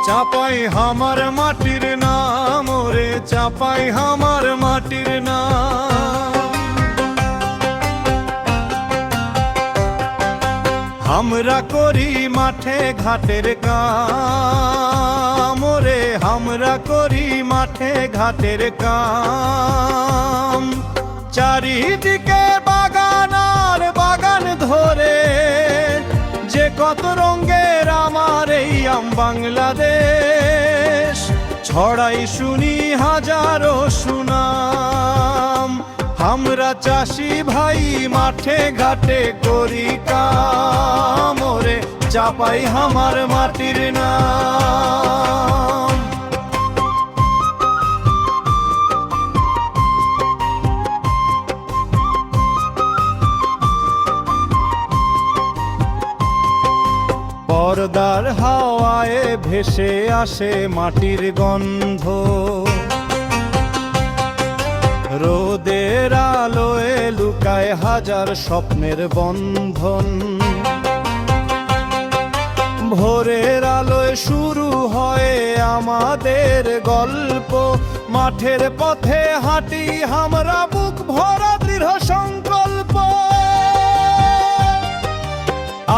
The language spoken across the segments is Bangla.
চাপাই হামার মাটির নাম ওরে চাপাই হামার মাটির নাম। আমরা করি মাঠে ঘাটের কাম ওরে আমরা করি মাঠে ঘাটের কাম। চারিদিকে বাগান আর বাগান ধরে যে কত রঙের আমার এই বাংলাদেশ। ছড়াই শুনি হাজারো সুনাম আমরা চাষি ভাই মাঠে ঘাটে করি কাম ওরে চাপাই হামার মাটির নাম। পর্দার হাওয়ায় ভেসে আসে মাটির গন্ধ, রোদের আলোয় লুকায় হাজার স্বপ্নের বন্ধন। ভোরের আলোয় শুরু হয় আমাদের গল্প, মাঠের পথে হাঁটি আমরা বুক ভরা দৃঢ় সংকল্প।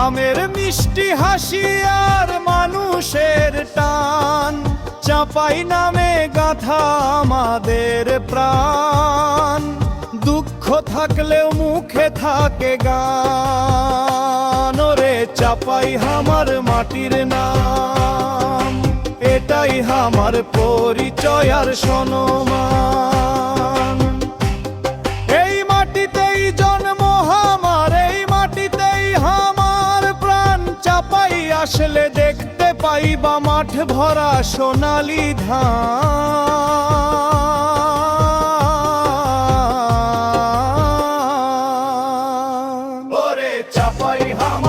আমের মিষ্টি হাসি আর মানুষের টান, চাপাই নামে গাথা আমাদের প্রাণ। দুঃখ থাকলেও মুখে থাকে গান ওরে চাপাই হামার মাটির নাম। এটাই হামার পরিচয় আর সম্মান। এই মাটিতেই জন্ম হামার, এই মাটিতেই হামার প্রাণ। চাপাই আসলে দেখতে পাইবা মাঠ ভরা সোনালি ধান। ওরে চাপাই হামার